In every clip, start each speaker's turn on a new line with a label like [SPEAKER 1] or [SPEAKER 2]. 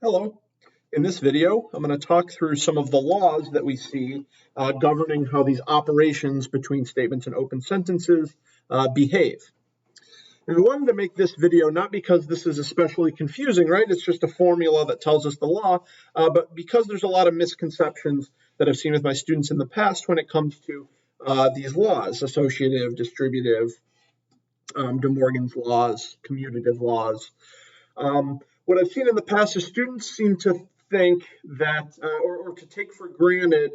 [SPEAKER 1] Hello. In this video, I'm going to talk through some of the laws that we see governing how these operations between statements and open sentences behave. And we wanted to make this video not because this is especially confusing, right? It's just a formula that tells us the law, but because there's a lot of misconceptions that I've seen with my students in the past when it comes to these laws, associative, distributive, De Morgan's laws, commutative laws. What I've seen in the past is students seem to think that, or to take for granted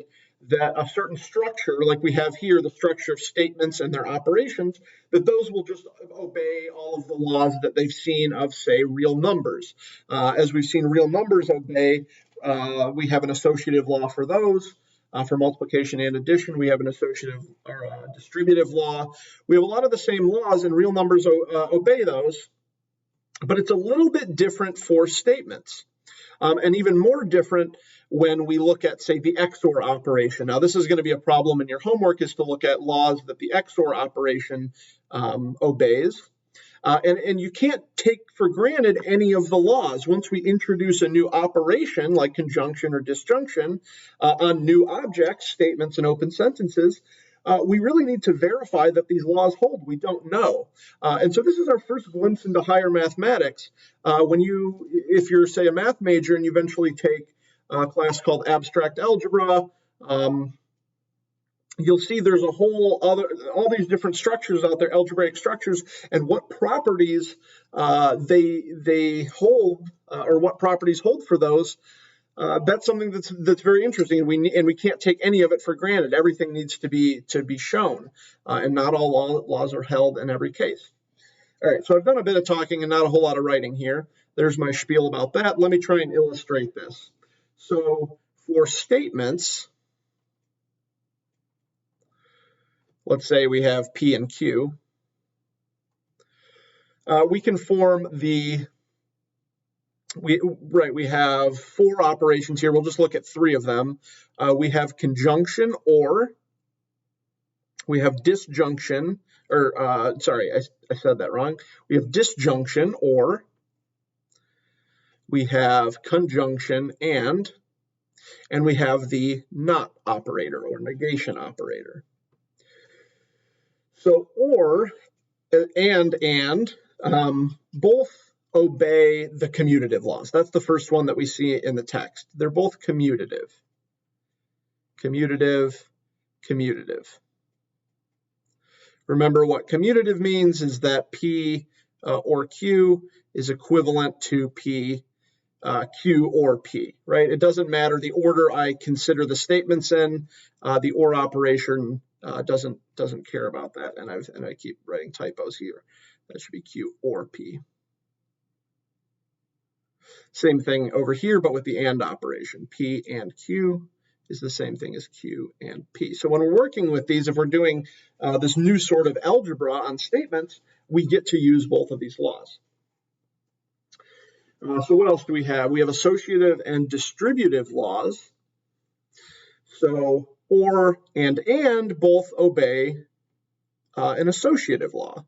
[SPEAKER 1] that a certain structure, like we have here, the structure of statements and their operations, that those will just obey all of the laws that they've seen of, say, real numbers. As we've seen real numbers obey, we have an associative law for those. For multiplication and addition, we have an associative or distributive law. We have a lot of the same laws, and real numbers obey those. But it's a little bit different for statements, and even more different when we look at, say, the XOR operation. Now, this is going to be a problem in your homework, is to look at laws that the XOR operation obeys. And you can't take for granted any of the laws. Once we introduce a new operation, like conjunction or disjunction, on new objects, statements, and open sentences, we really need to verify that these laws hold. We don't know. And so this is our first glimpse into higher mathematics. If you're, say, a math major and you eventually take a class called abstract algebra, you'll see there's all these different structures out there, algebraic structures, and what properties they hold, or what properties hold for those. That's something that's very interesting, and we can't take any of it for granted. Everything needs to be shown, and not all laws are held in every case. All right, so I've done a bit of talking and not a whole lot of writing here. There's my spiel about that. Let me try and illustrate this. So for statements, let's say we have P and Q. We can form we have four operations here. We'll just look at three of them. We have conjunction or, we have disjunction, or sorry, I said that wrong. We have disjunction or, we have conjunction and we have the not operator or negation operator. So or and both obey the commutative laws. That's the first one that we see in the text. They're both commutative. Commutative, commutative. Remember, what commutative means is that P or Q is equivalent to P, Q or P, right? It doesn't matter the order I consider the statements in. The or operation doesn't care about that, and I keep writing typos here. That should be Q or P. Same thing over here, but with the and operation. P and Q is the same thing as Q and P. So when we're working with these, if we're doing this new sort of algebra on statements, we get to use both of these laws. So what else do we have? We have associative and distributive laws. So or and both obey an associative law.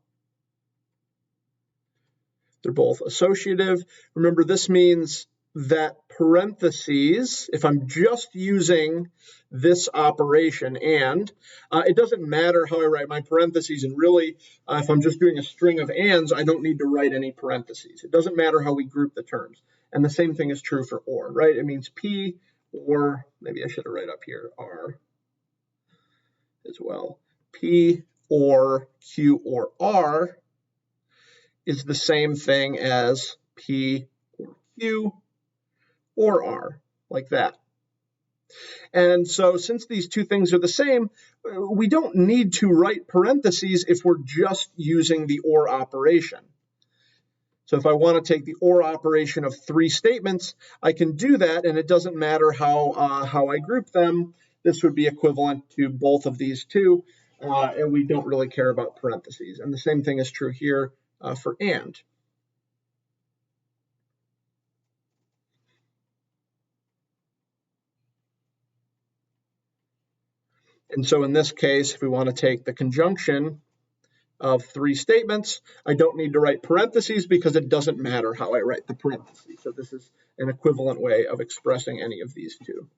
[SPEAKER 1] They're both associative. Remember, this means that parentheses, if I'm just using this operation and, it doesn't matter how I write my parentheses, and really, if I'm just doing a string of ands, I don't need to write any parentheses. It doesn't matter how we group the terms. And the same thing is true for or, right? It means P or, maybe I should have write up here, R as well. P or Q or R is the same thing as P or Q or R, like that. And so since these two things are the same, we don't need to write parentheses if we're just using the or operation. So if I want to take the or operation of three statements, I can do that, and it doesn't matter how I group them. This would be equivalent to both of these two, and we don't really care about parentheses. And the same thing is true here for and. And so in this case, if we want to take the conjunction, of three statements. I don't need to write parentheses because it doesn't matter how I write the parentheses. So this is an equivalent way of expressing any of these two.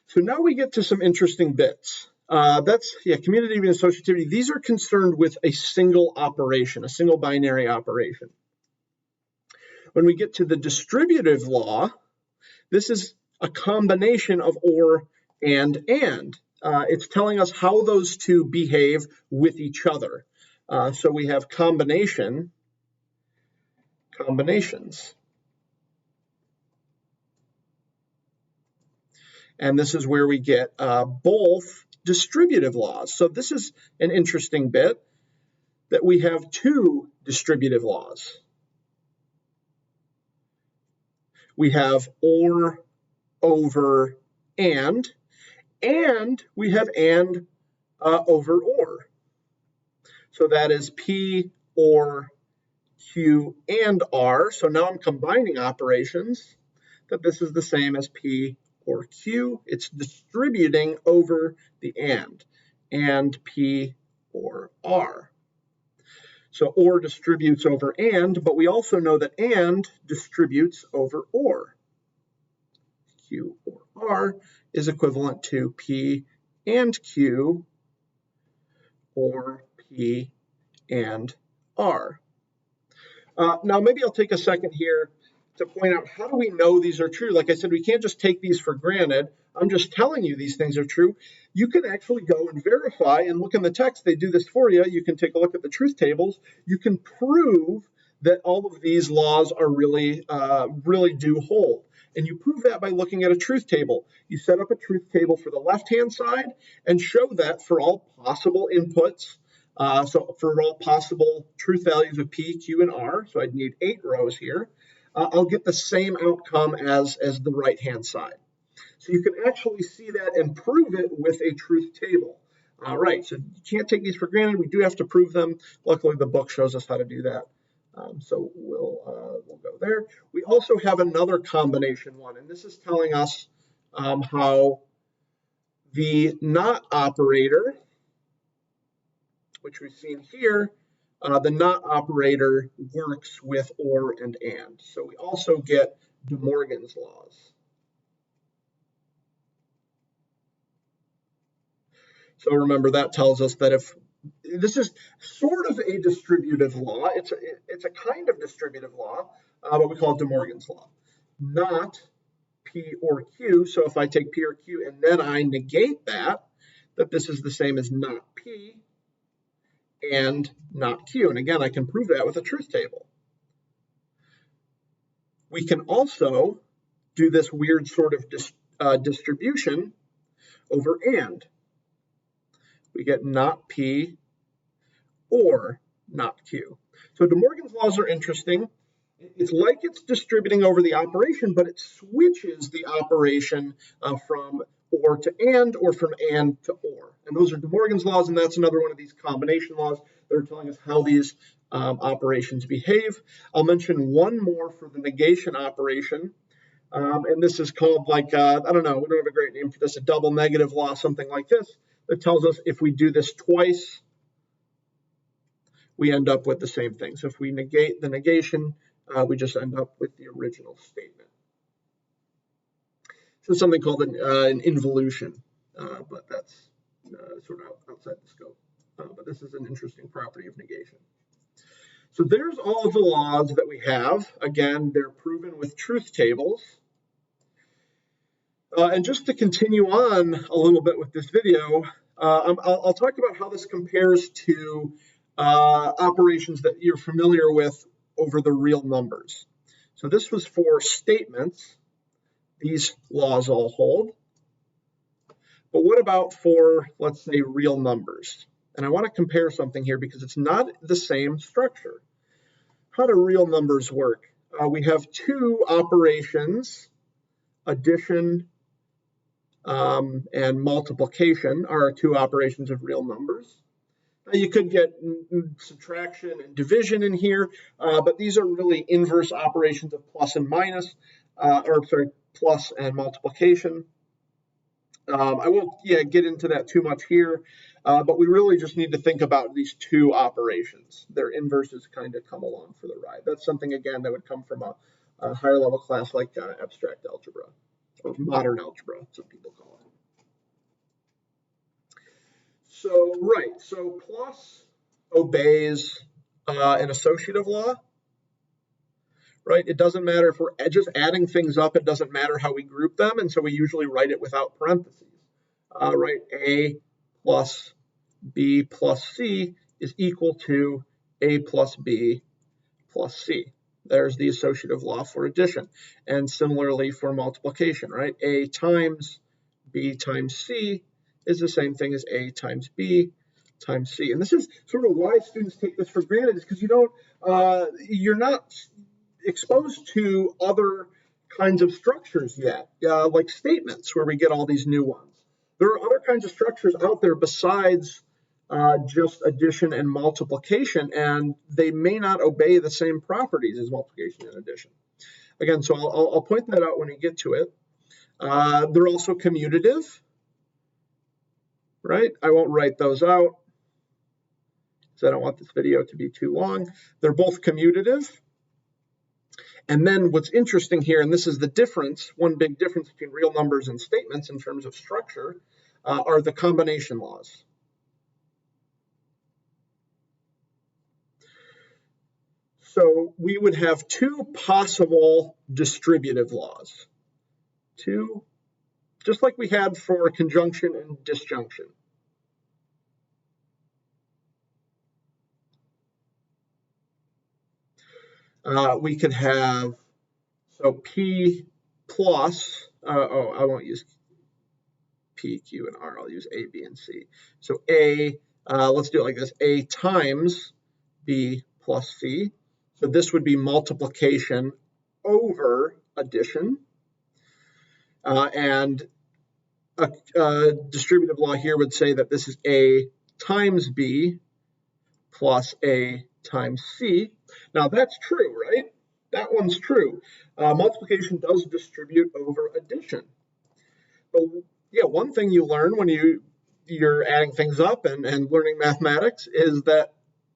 [SPEAKER 1] So now we get to some interesting bits. That's commutativity and associativity. These are concerned with a single operation, a single binary operation. When we get to the distributive law, this is a combination of or and. It's telling us how those two behave with each other. So we have combinations. And this is where we get both distributive laws. So this is an interesting bit, that we have two distributive laws. We have or over and we have and over or. So that is P or Q and R. So now I'm combining operations, that this is the same as P or Q. It's distributing over the and P or R. So or distributes over and, but we also know that and distributes over or. Q or R is equivalent to P and Q or P and R. Now maybe I'll take a second here to point out, how do we know these are true? Like I said, we can't just take these for granted. I'm just telling you these things are true. You can actually go and verify and look in the text. They do this for you. You can take a look at the truth tables. You can prove that all of these laws are really do hold. And you prove that by looking at a truth table. You set up a truth table for the left-hand side and show that for all possible inputs, so for all possible truth values of P, Q, and R, so I'd need 8 rows here, I'll get the same outcome as the right-hand side. So you can actually see that and prove it with a truth table. All right, so you can't take these for granted. We do have to prove them. Luckily, the book shows us how to do that. So we'll go there. We also have another combination one, and this is telling us how the not operator, which we've seen here, the not operator works with or and. So we also get De Morgan's laws. So remember, that tells us that if this is sort of a distributive law, it's a kind of distributive law, but we call it De Morgan's law. Not P or Q. So if I take P or Q and then I negate that this is the same as not P and not Q. And again, I can prove that with a truth table. We can also do this weird sort of distribution over and. We get not P or not Q. So De Morgan's laws are interesting. It's like it's distributing over the operation, but it switches the operation from or to and, or from and to or. And those are De Morgan's laws, and that's another one of these combination laws that are telling us how these operations behave. I'll mention one more for the negation operation. And this is called, like, I don't know, we don't have a great name for this, a double negative law, something like this, that tells us if we do this twice, we end up with the same thing. So if we negate the negation, we just end up with the original statement. So something called an involution, but that's sort of outside the scope. But this is an interesting property of negation. So there's all of the laws that we have. Again, they're proven with truth tables. And just to continue on a little bit with this video, I'll talk about how this compares to operations that you're familiar with over the real numbers. So this was for statements. These laws all hold. But what about for, let's say, real numbers? And I want to compare something here because it's not the same structure. How do real numbers work? We have two operations, addition and multiplication are our two operations of real numbers. Now you could get subtraction and division in here, but these are really inverse operations of plus and minus, plus and multiplication. I won't get into that too much here. But we really just need to think about these two operations. Their inverses kind of come along for the ride. That's something, again, that would come from a higher level class like abstract algebra or modern algebra, some people call it. So, right, so plus obeys an associative law. Right? It doesn't matter if we're just adding things up. It doesn't matter how we group them. And so we usually write it without parentheses. Right? A plus B plus C is equal to A plus B plus C. There's the associative law for addition. And similarly for multiplication, right? A times B times C is the same thing as A times B times C. And this is sort of why students take this for granted, is because you're not exposed to other kinds of structures yet, like statements, where we get all these new ones. There are other kinds of structures out there besides just addition and multiplication, and they may not obey the same properties as multiplication and addition. Again, so I'll point that out when we get to it. They're also commutative, right? I won't write those out because I don't want this video to be too long. They're both commutative. And then what's interesting here, and this is the difference, one big difference between real numbers and statements in terms of structure, are the combination laws. So we would have two possible distributive laws. Two, just like we had for conjunction and disjunction. We could have, so P plus, I won't use P, Q, and R. I'll use A, B, and C. So A, let's do it like this, A times B plus C. So this would be multiplication over addition. And a distributive law here would say that this is A times B plus A times C. Now that's true, right? That one's true. Multiplication does distribute over addition. But yeah, one thing you learn when you're adding things up and learning mathematics is that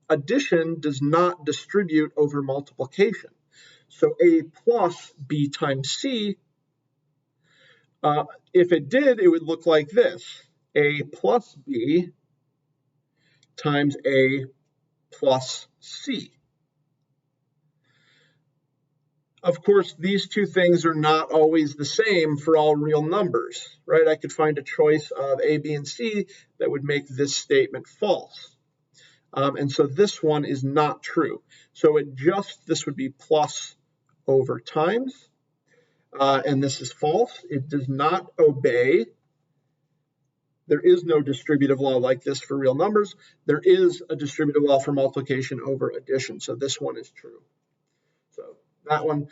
[SPEAKER 1] addition does not distribute over multiplication. So A plus B times C, if it did, it would look like this. A plus B times A plus C. Of course, these two things are not always the same for all real numbers, right? I could find a choice of A, B, and C that would make this statement false. And so this one is not true. So this would be plus over times, and this is false. It does not obey. There is no distributive law like this for real numbers. There is a distributive law for multiplication over addition. So this one is true. So that one.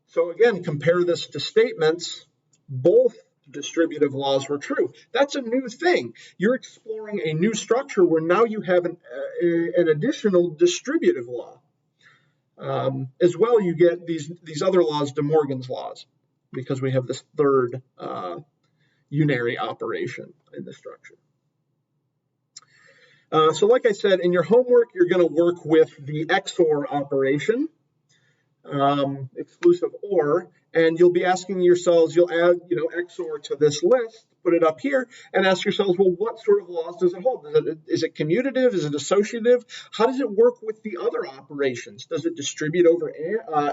[SPEAKER 1] So again, compare this to statements. Both distributive laws were true. That's a new thing. You're exploring a new structure where now you have an additional distributive law. As well, you get these other laws, De Morgan's laws, because we have this third unary operation in the structure. So like I said, in your homework, you're going to work with the XOR operation, exclusive OR, and you'll be asking yourselves, you'll add XOR to this list, put it up here, and ask yourselves, well, what sort of laws does it hold? Is it commutative? Is it associative? How does it work with the other operations? Does it distribute over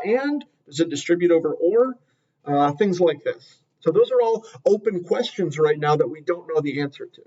[SPEAKER 1] and? Does it distribute over or? Things like this. So those are all open questions right now that we don't know the answer to.